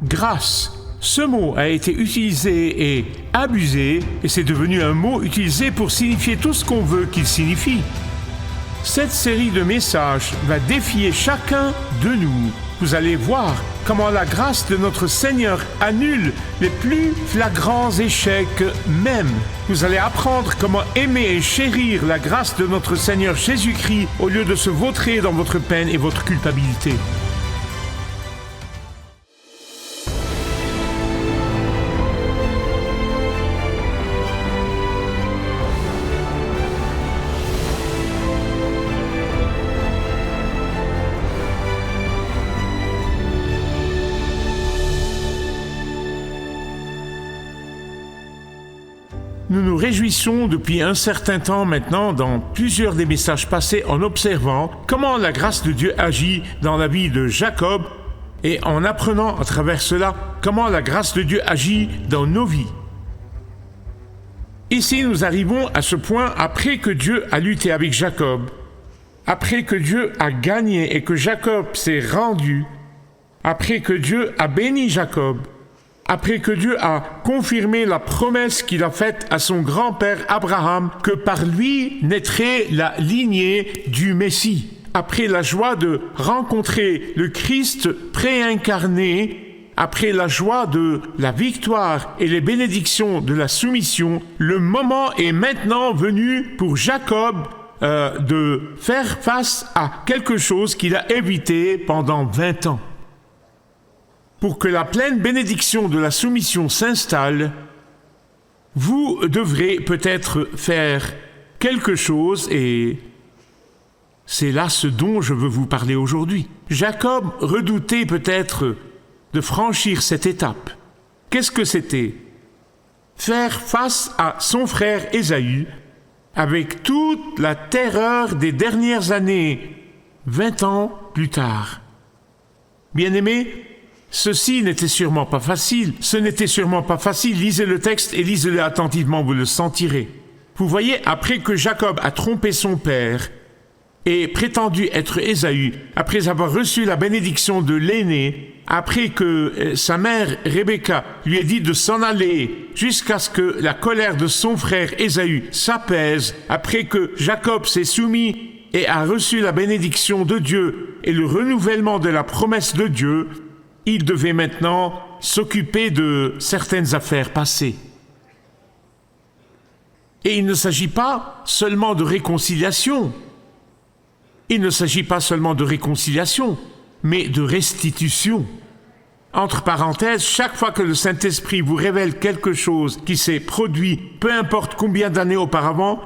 grâce. Ce mot a été utilisé et abusé, et c'est devenu un mot utilisé pour signifier tout ce qu'on veut qu'il signifie. Cette série de messages va défier chacun de nous. Vous allez voir comment la grâce de notre Seigneur annule les plus flagrants échecs même. Vous allez apprendre comment aimer et chérir la grâce de notre Seigneur Jésus-Christ au lieu de se vautrer dans votre peine et votre culpabilité. Nous nous réjouissons depuis un certain temps maintenant dans plusieurs des messages passés en observant comment la grâce de Dieu agit dans la vie de Jacob et en apprenant à travers cela comment la grâce de Dieu agit dans nos vies. Ici, nous arrivons à ce point après que Dieu a lutté avec Jacob, après que Dieu a gagné et que Jacob s'est rendu, après que Dieu a béni Jacob, après que Dieu a confirmé la promesse qu'il a faite à son grand-père Abraham, que par lui naîtrait la lignée du Messie. Après la joie de rencontrer le Christ préincarné, après la joie de la victoire et les bénédictions de la soumission, le moment est maintenant venu pour Jacob de faire face à quelque chose qu'il a évité pendant 20 ans. Pour que la pleine bénédiction de la soumission s'installe, vous devrez peut-être faire quelque chose et c'est là ce dont je veux vous parler aujourd'hui. Jacob redoutait peut-être de franchir cette étape. Qu'est-ce que c'était? Faire face à son frère Ésaü avec toute la terreur des dernières années, 20 ans plus tard. Bien-aimés, ceci n'était sûrement pas facile. Ce n'était sûrement pas facile. Lisez le texte et lisez-le attentivement, vous le sentirez. Vous voyez, après que Jacob a trompé son père et prétendu être Ésaü, après avoir reçu la bénédiction de l'aîné, après que sa mère Rebecca lui ait dit de s'en aller jusqu'à ce que la colère de son frère Ésaü s'apaise, après que Jacob s'est soumis et a reçu la bénédiction de Dieu et le renouvellement de la promesse de Dieu, il devait maintenant s'occuper de certaines affaires passées. Et il ne s'agit pas seulement de réconciliation. Il ne s'agit pas seulement de réconciliation, mais de restitution. Entre parenthèses, chaque fois que le Saint-Esprit vous révèle quelque chose qui s'est produit, peu importe combien d'années auparavant,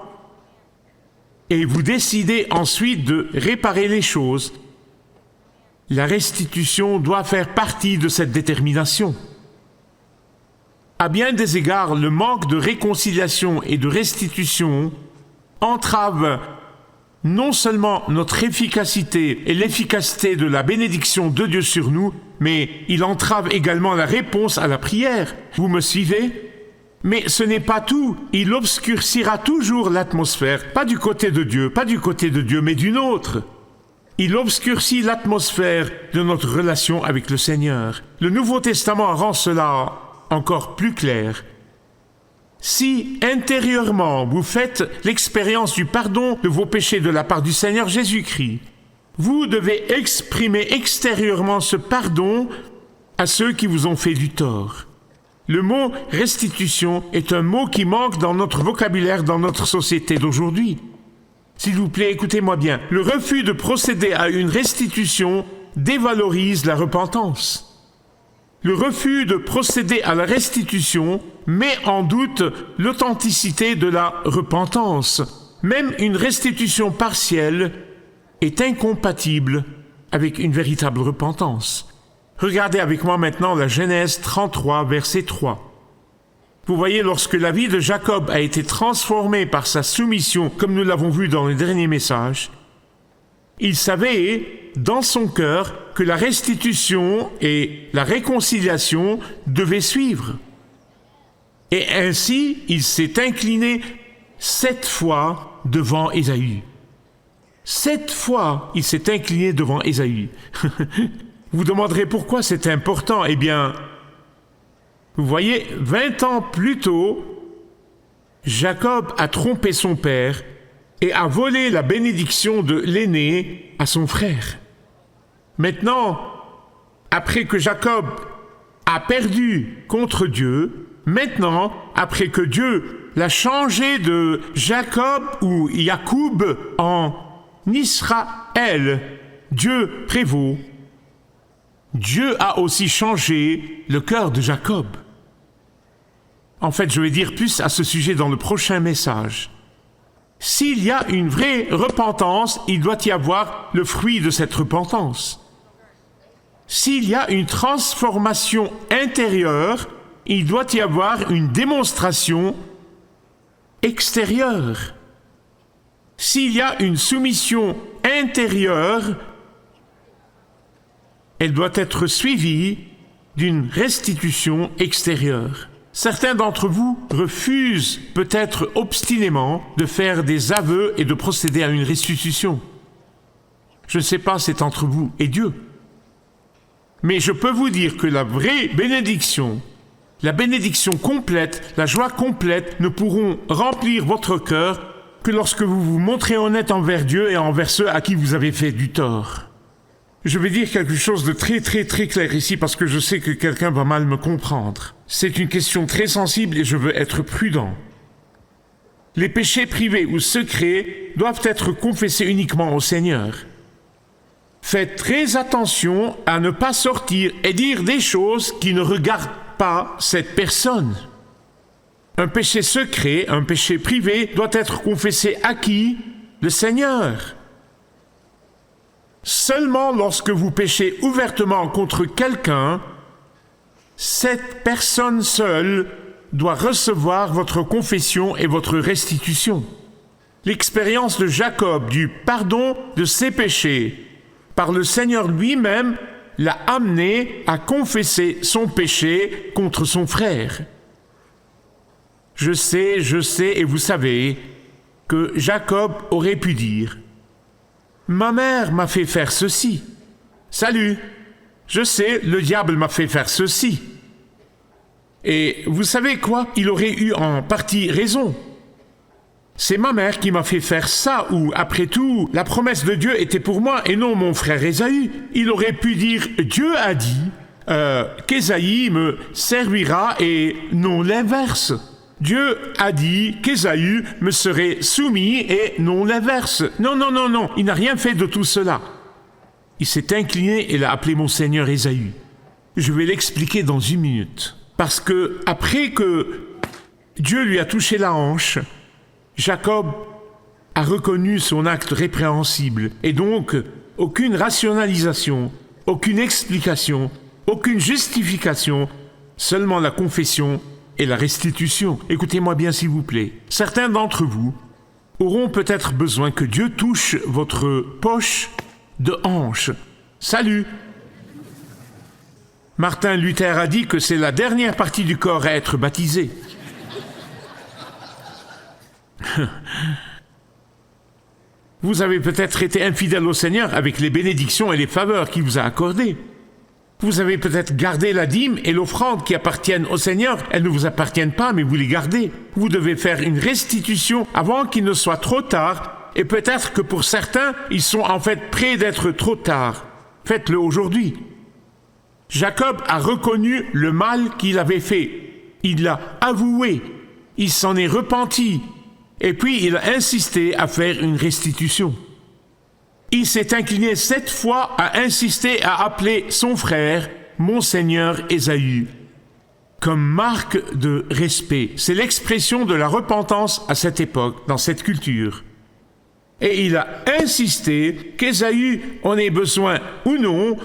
et vous décidez ensuite de réparer les choses, la restitution doit faire partie de cette détermination. À bien des égards, le manque de réconciliation et de restitution entrave non seulement notre efficacité et l'efficacité de la bénédiction de Dieu sur nous, mais il entrave également la réponse à la prière. Vous me suivez? Mais ce n'est pas tout. Il obscurcira toujours l'atmosphère, pas du côté de Dieu, mais d'une autre. Il obscurcit l'atmosphère de notre relation avec le Seigneur. Le Nouveau Testament rend cela encore plus clair. Si intérieurement vous faites l'expérience du pardon de vos péchés de la part du Seigneur Jésus-Christ, vous devez exprimer extérieurement ce pardon à ceux qui vous ont fait du tort. Le mot restitution est un mot qui manque dans notre vocabulaire, dans notre société d'aujourd'hui. S'il vous plaît, écoutez-moi bien. Le refus de procéder à une restitution dévalorise la repentance. Le refus de procéder à la restitution met en doute l'authenticité de la repentance. Même une restitution partielle est incompatible avec une véritable repentance. Regardez avec moi maintenant la Genèse 33, verset 3. Vous voyez, lorsque la vie de Jacob a été transformée par sa soumission, comme nous l'avons vu dans le dernier message, il savait dans son cœur que la restitution et la réconciliation devaient suivre. Et ainsi, il s'est incliné 7 fois devant Ésaü. 7 fois, il s'est incliné devant Ésaü. Vous demanderez pourquoi c'est important. Eh bien, Vous voyez, 20 ans plus tôt, Jacob a trompé son père et a volé la bénédiction de l'aîné à son frère. Maintenant, après que Jacob a perdu contre Dieu, maintenant, après que Dieu l'a changé de Jacob ou Yacoub en Israël, Dieu prévaut, Dieu a aussi changé le cœur de Jacob. En fait, je vais dire plus à ce sujet dans le prochain message. S'il y a une vraie repentance, il doit y avoir le fruit de cette repentance. S'il y a une transformation intérieure, il doit y avoir une démonstration extérieure. S'il y a une soumission intérieure, elle doit être suivie d'une restitution extérieure. Certains d'entre vous refusent peut-être obstinément de faire des aveux et de procéder à une restitution. Je ne sais pas, c'est entre vous et Dieu. Mais je peux vous dire que la vraie bénédiction, la bénédiction complète, la joie complète ne pourront remplir votre cœur que lorsque vous vous montrez honnête envers Dieu et envers ceux à qui vous avez fait du tort. Je vais dire quelque chose de très clair ici parce que je sais que quelqu'un va mal me comprendre. C'est une question très sensible et je veux être prudent. Les péchés privés ou secrets doivent être confessés uniquement au Seigneur. Faites très attention à ne pas sortir et dire des choses qui ne regardent pas cette personne. Un péché secret, un péché privé doit être confessé à qui? Le Seigneur. Seulement lorsque vous péchez ouvertement contre quelqu'un, cette personne seule doit recevoir votre confession et votre restitution. L'expérience de Jacob du pardon de ses péchés par le Seigneur lui-même l'a amené à confesser son péché contre son frère. Je sais, et vous savez, que Jacob aurait pu dire « Ma mère m'a fait faire ceci. Salut, je sais, le diable m'a fait faire ceci. » Et vous savez quoi? Il aurait eu en partie raison. C'est ma mère qui m'a fait faire ça, ou après tout, la promesse de Dieu était pour moi et non mon frère Ésaü. Il aurait pu dire « Dieu a dit qu'Ésaü me servira et non l'inverse. Dieu a dit qu'Ésaü me serait soumis et non l'inverse. Non, il n'a rien fait de tout cela. Il s'est incliné et l'a appelé mon Seigneur Ésaü. Je vais l'expliquer dans 1 minute. Parce que après que Dieu lui a touché la hanche, Jacob a reconnu son acte répréhensible et donc aucune rationalisation, aucune explication, aucune justification, seulement la confession et la restitution. Écoutez-moi bien s'il vous plaît. Certains d'entre vous auront peut-être besoin que Dieu touche votre poche de hanche. Salut! Martin Luther a dit que c'est la dernière partie du corps à être baptisée. Vous avez peut-être été infidèle au Seigneur avec les bénédictions et les faveurs qu'il vous a accordées. Vous avez peut-être gardé la dîme et l'offrande qui appartiennent au Seigneur. Elles ne vous appartiennent pas, mais vous les gardez. Vous devez faire une restitution avant qu'il ne soit trop tard. Et peut-être que pour certains, ils sont en fait près d'être trop tard. Faites-le aujourd'hui. Jacob a reconnu le mal qu'il avait fait. Il l'a avoué. Il s'en est repenti. Et puis il a insisté à faire une restitution. Il s'est incliné 7 fois à insister à appeler son frère, mon Seigneur Ésaü, comme marque de respect. C'est l'expression de la repentance à cette époque, dans cette culture. Et il a insisté qu'Ésaü en ait besoin ou non.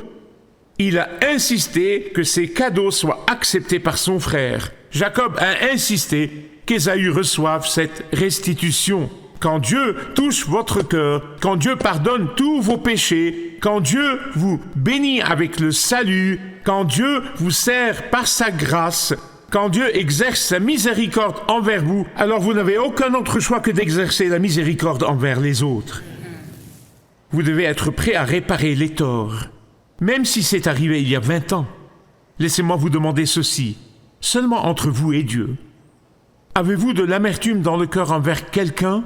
Il a insisté que ses cadeaux soient acceptés par son frère. Jacob a insisté qu'Ésaü reçoive cette restitution. Quand Dieu touche votre cœur, quand Dieu pardonne tous vos péchés, quand Dieu vous bénit avec le salut, quand Dieu vous sert par sa grâce, quand Dieu exerce sa miséricorde envers vous, alors vous n'avez aucun autre choix que d'exercer la miséricorde envers les autres. Vous devez être prêt à réparer les torts, même si c'est arrivé il y a 20 ans. Laissez-moi vous demander ceci. seulement entre vous et Dieu. Avez-vous de l'amertume dans le cœur envers quelqu'un?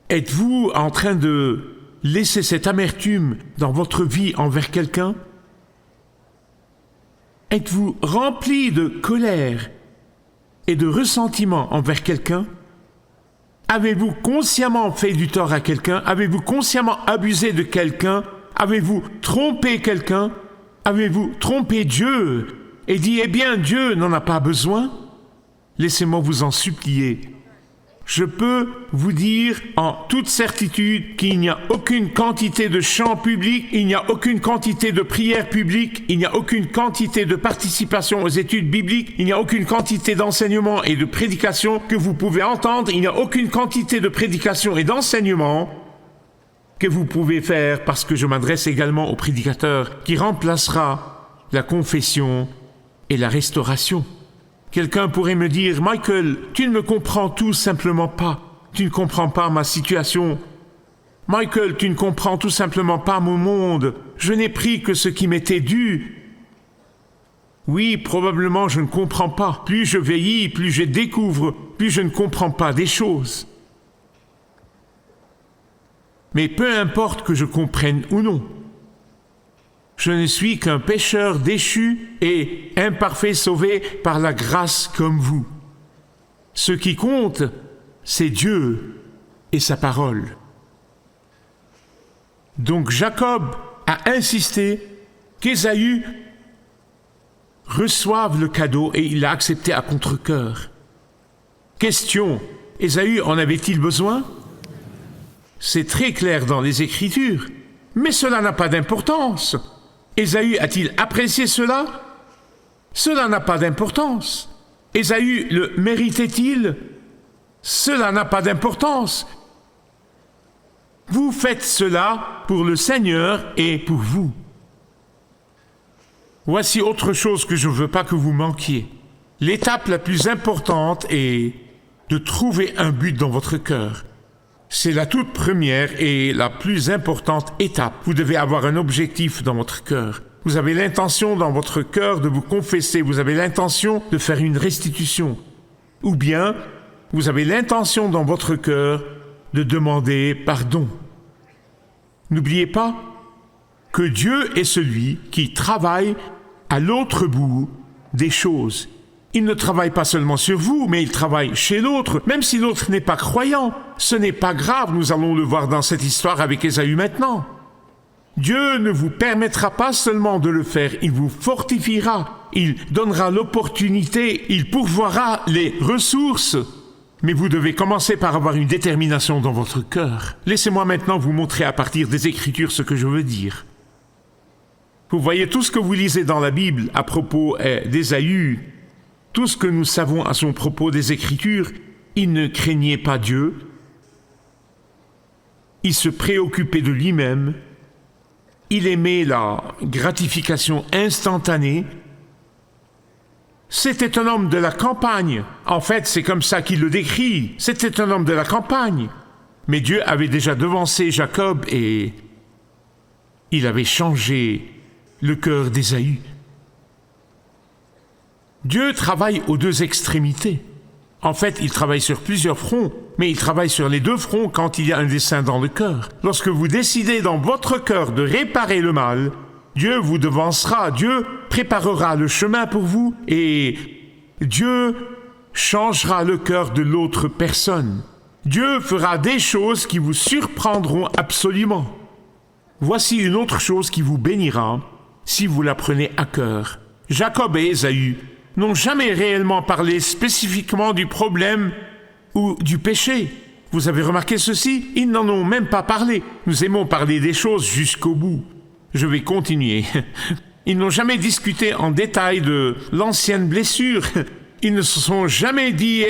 Êtes-vous en train de laisser cette amertume dans votre vie envers quelqu'un? Êtes-vous rempli de colère et de ressentiment envers quelqu'un? Avez-vous consciemment fait du tort à quelqu'un? Avez-vous consciemment abusé de quelqu'un? Avez-vous trompé quelqu'un? Avez-vous trompé Dieu et dit, eh bien, Dieu n'en a pas besoin? Laissez-moi vous en supplier. Je peux vous dire en toute certitude qu'il n'y a aucune quantité de chants publics, il n'y a aucune quantité de prières publiques, il n'y a aucune quantité de participation aux études bibliques, il n'y a aucune quantité d'enseignement et de prédication que vous pouvez entendre, il n'y a aucune quantité de prédication et d'enseignement que vous pouvez faire, parce que je m'adresse également au prédicateur qui remplacera la confession et la restauration. Quelqu'un pourrait me dire, Michael, tu ne me comprends tout simplement pas. Tu ne comprends pas ma situation. Michael, tu ne comprends tout simplement pas mon monde. Je n'ai pris que ce qui m'était dû. Oui, probablement je ne comprends pas. Plus je vieillis, plus je découvre, plus je ne comprends pas des choses. Mais peu importe que je comprenne ou non, je ne suis qu'un pécheur déchu et imparfait sauvé par la grâce comme vous. Ce qui compte, c'est Dieu et sa parole. Donc Jacob a insisté qu'Ésaü reçoive le cadeau et il l'a accepté à contre-cœur. Question, Ésaü en avait-il besoin? C'est très clair dans les Écritures, mais cela n'a pas d'importance. Ésaü a-t-il apprécié cela? Cela n'a pas d'importance. Ésaü le méritait-il? Cela n'a pas d'importance. Vous faites cela pour le Seigneur et pour vous. Voici autre chose que je ne veux pas que vous manquiez. L'étape la plus importante est de trouver un but dans votre cœur. C'est la toute première et la plus importante étape. Vous devez avoir un objectif dans votre cœur. Vous avez l'intention dans votre cœur de vous confesser. Vous avez l'intention de faire une restitution. Ou bien, vous avez l'intention dans votre cœur de demander pardon. N'oubliez pas que Dieu est celui qui travaille à l'autre bout des choses. Il ne travaille pas seulement sur vous, mais il travaille chez l'autre, même si l'autre n'est pas croyant. Ce n'est pas grave, nous allons le voir dans cette histoire avec Ésaü maintenant. Dieu ne vous permettra pas seulement de le faire, il vous fortifiera, il donnera l'opportunité, il pourvoira les ressources. Mais vous devez commencer par avoir une détermination dans votre cœur. Laissez-moi maintenant vous montrer à partir des Écritures ce que je veux dire. Vous voyez tout ce que vous lisez dans la Bible à propos d'Ésaü, tout ce que nous savons à son propos des Écritures, il ne craignait pas Dieu, il se préoccupait de lui-même, il aimait la gratification instantanée. C'était un homme de la campagne. En fait, c'est comme ça qu'il le décrit. C'était un homme de la campagne. Mais Dieu avait déjà devancé Jacob et il avait changé le cœur d'Ésaü. Dieu travaille aux deux extrémités. En fait, il travaille sur plusieurs fronts, mais il travaille sur les deux fronts quand il y a un dessein dans le cœur. Lorsque vous décidez dans votre cœur de réparer le mal, Dieu vous devancera, Dieu préparera le chemin pour vous et Dieu changera le cœur de l'autre personne. Dieu fera des choses qui vous surprendront absolument. Voici une autre chose qui vous bénira si vous la prenez à cœur. Jacob et Ésaü n'ont jamais réellement parlé spécifiquement du problème ou du péché. Vous avez remarqué ceci? Ils n'en ont même pas parlé. Nous aimons parler des choses jusqu'au bout. Je vais continuer. Ils n'ont jamais discuté en détail de l'ancienne blessure. Ils ne se sont jamais dit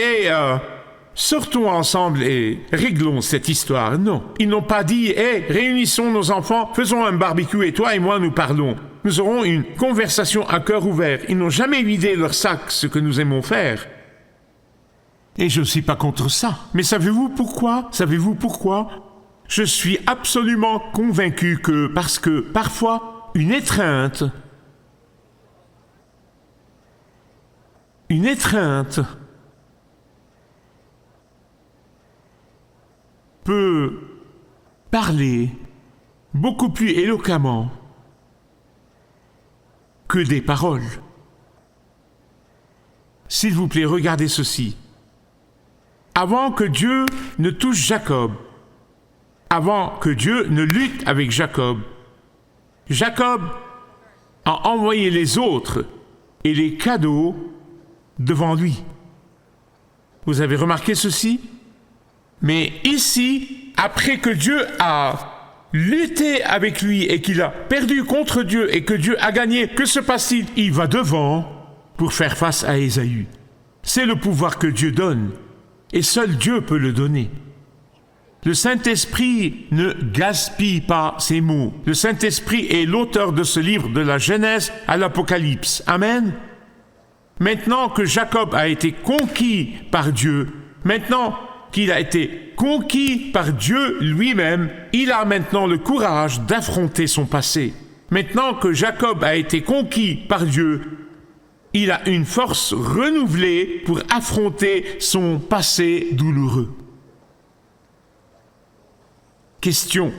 « sortons ensemble et réglons cette histoire ». Non. Ils n'ont pas dit « réunissons nos enfants, faisons un barbecue et toi et moi nous parlons ». Nous aurons une conversation à cœur ouvert. Ils n'ont jamais vidé leur sac, ce que nous aimons faire. Et je ne suis pas contre ça. Mais savez-vous pourquoi? Savez-vous pourquoi? Je suis absolument convaincu que parce que parfois, une étreinte une étreinte peut parler beaucoup plus éloquemment que des paroles. S'il vous plaît, regardez ceci. Avant que Dieu ne touche Jacob, avant que Dieu ne lutte avec Jacob, Jacob a envoyé les autres et les cadeaux devant lui. Vous avez remarqué ceci? Mais ici, après que Dieu a lutté avec lui et qu'il a perdu contre Dieu et que Dieu a gagné, que se passe-t-il? Il va devant pour faire face à Ésaü. C'est le pouvoir que Dieu donne, et seul Dieu peut le donner. Le Saint-Esprit ne gaspille pas ses mots. Le Saint-Esprit est l'auteur de ce livre de la Genèse à l'Apocalypse. Amen. Maintenant que Jacob a été conquis par Dieu, maintenant qu'il a été conquis par Dieu lui-même, il a maintenant le courage d'affronter son passé. Maintenant que Jacob a été conquis par Dieu, il a une force renouvelée pour affronter son passé douloureux. Question.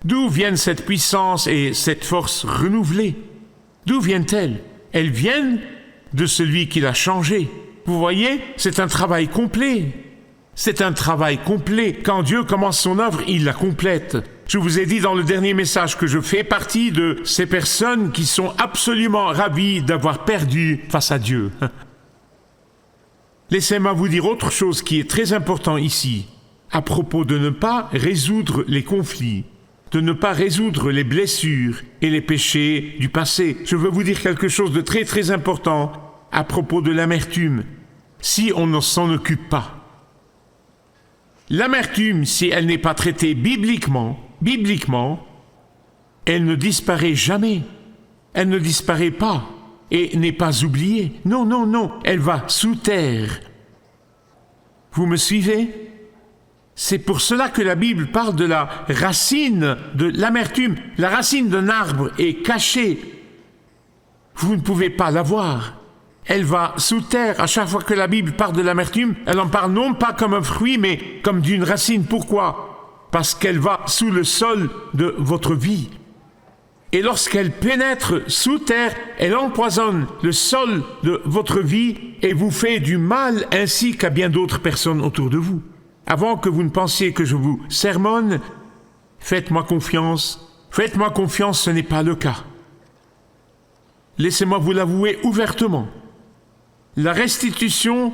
D'où viennent cette puissance et cette force renouvelée? D'où viennent-elles? Elles viennent de celui qui l'a changé. Vous voyez, c'est un travail complet. C'est un travail complet. Quand Dieu commence son œuvre, il la complète. Je vous ai dit dans le dernier message que je fais partie de ces personnes qui sont absolument ravies d'avoir perdu face à Dieu. Laissez-moi vous dire autre chose qui est très important ici, à propos de ne pas résoudre les conflits, de ne pas résoudre les blessures et les péchés du passé. Je veux vous dire quelque chose de très très important à propos de l'amertume, si on ne s'en occupe pas. L'amertume, si elle n'est pas traitée bibliquement, elle ne disparaît jamais. Elle ne disparaît pas et n'est pas oubliée. Non, non, non, elle va sous terre. Vous me suivez? C'est pour cela que la Bible parle de la racine de l'amertume. La racine d'un arbre est cachée. Vous ne pouvez pas la voir. Elle va sous terre. À chaque fois que la Bible parle de l'amertume, elle en parle non pas comme un fruit, mais comme d'une racine. Pourquoi? Parce qu'elle va sous le sol de votre vie. Et lorsqu'elle pénètre sous terre, elle empoisonne le sol de votre vie et vous fait du mal ainsi qu'à bien d'autres personnes autour de vous. Avant que vous ne pensiez que je vous sermonne, faites-moi confiance. Faites-moi confiance, ce n'est pas le cas. Laissez-moi vous l'avouer ouvertement. La restitution,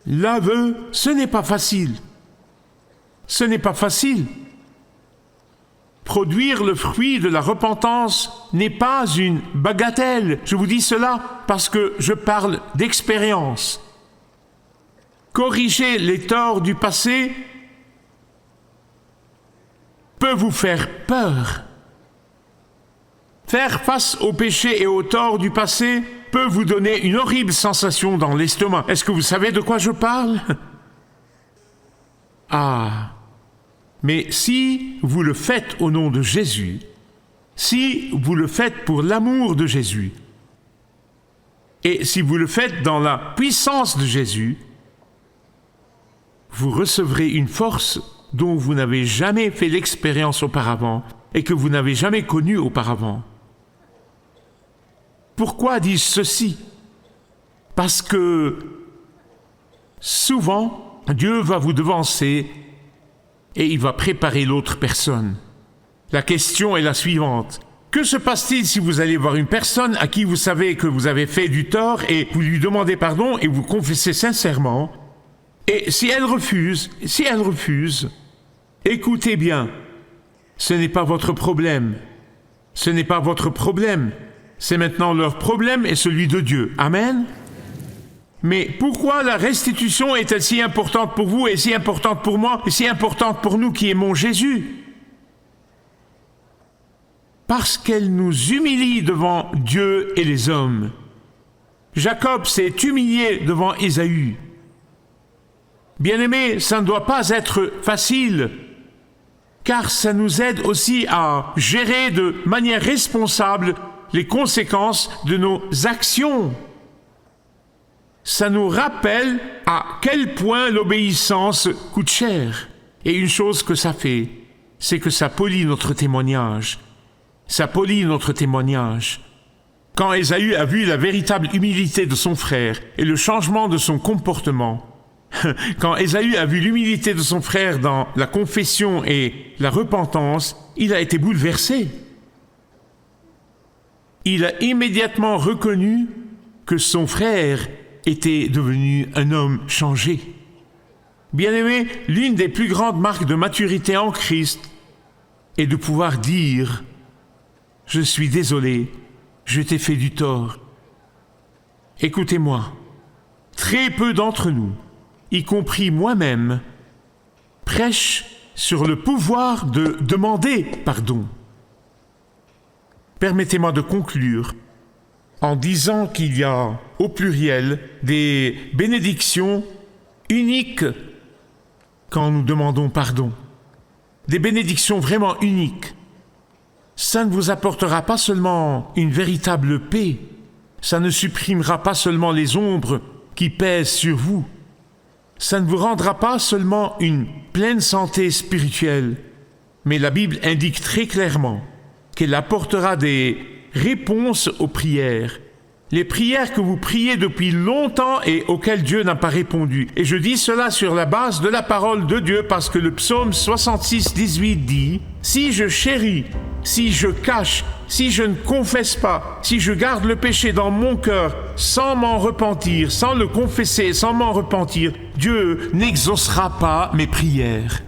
l'aveu, ce n'est pas facile. Ce n'est pas facile. Produire le fruit de la repentance n'est pas une bagatelle. Je vous dis cela parce que je parle d'expérience. Corriger les torts du passé peut vous faire peur. Faire face aux péchés et aux torts du passé peut vous donner une horrible sensation dans l'estomac. Est-ce que vous savez de quoi je parle? Ah! Mais si vous le faites au nom de Jésus, si vous le faites pour l'amour de Jésus, et si vous le faites dans la puissance de Jésus, vous recevrez une force dont vous n'avez jamais fait l'expérience auparavant et que vous n'avez jamais connue auparavant. Pourquoi dis-je ceci? Parce que souvent, Dieu va vous devancer et il va préparer l'autre personne. La question est la suivante. Que se passe-t-il si vous allez voir une personne à qui vous savez que vous avez fait du tort et vous lui demandez pardon et vous confessez sincèrement? Et si elle refuse, écoutez bien, ce n'est pas votre problème. Ce n'est pas votre problème. C'est maintenant leur problème et celui de Dieu. Amen. Mais pourquoi la restitution est-elle si importante pour vous et si importante pour moi et si importante pour nous qui aimons Jésus? Parce qu'elle nous humilie devant Dieu et les hommes. Jacob s'est humilié devant Ésaü. Bien-aimés, ça ne doit pas être facile, car ça nous aide aussi à gérer de manière responsable les conséquences de nos actions. Ça nous rappelle à quel point l'obéissance coûte cher. Et une chose que ça fait, c'est que ça polie notre témoignage. Ça polie notre témoignage. Quand Ésaü a vu la véritable humilité de son frère et le changement de son comportement, quand Ésaü a vu l'humilité de son frère dans la confession et la repentance, il a été bouleversé. Il a immédiatement reconnu que son frère était devenu un homme changé. Bien-aimé, l'une des plus grandes marques de maturité en Christ est de pouvoir dire « Je suis désolé, je t'ai fait du tort. » Écoutez-moi, très peu d'entre nous, y compris moi-même, prêchent sur le pouvoir de demander pardon. Permettez-moi de conclure en disant qu'il y a, au pluriel, des bénédictions uniques quand nous demandons pardon. Des bénédictions vraiment uniques. Ça ne vous apportera pas seulement une véritable paix, ça ne supprimera pas seulement les ombres qui pèsent sur vous, ça ne vous rendra pas seulement une pleine santé spirituelle, mais la Bible indique très clairement qu'elle apportera des réponses aux prières. Les prières que vous priez depuis longtemps et auxquelles Dieu n'a pas répondu. Et je dis cela sur la base de la parole de Dieu parce que le psaume 66, 18 dit « Si je chéris, si je cache, si je ne confesse pas, si je garde le péché dans mon cœur sans m'en repentir, sans le confesser, sans m'en repentir, Dieu n'exaucera pas mes prières. »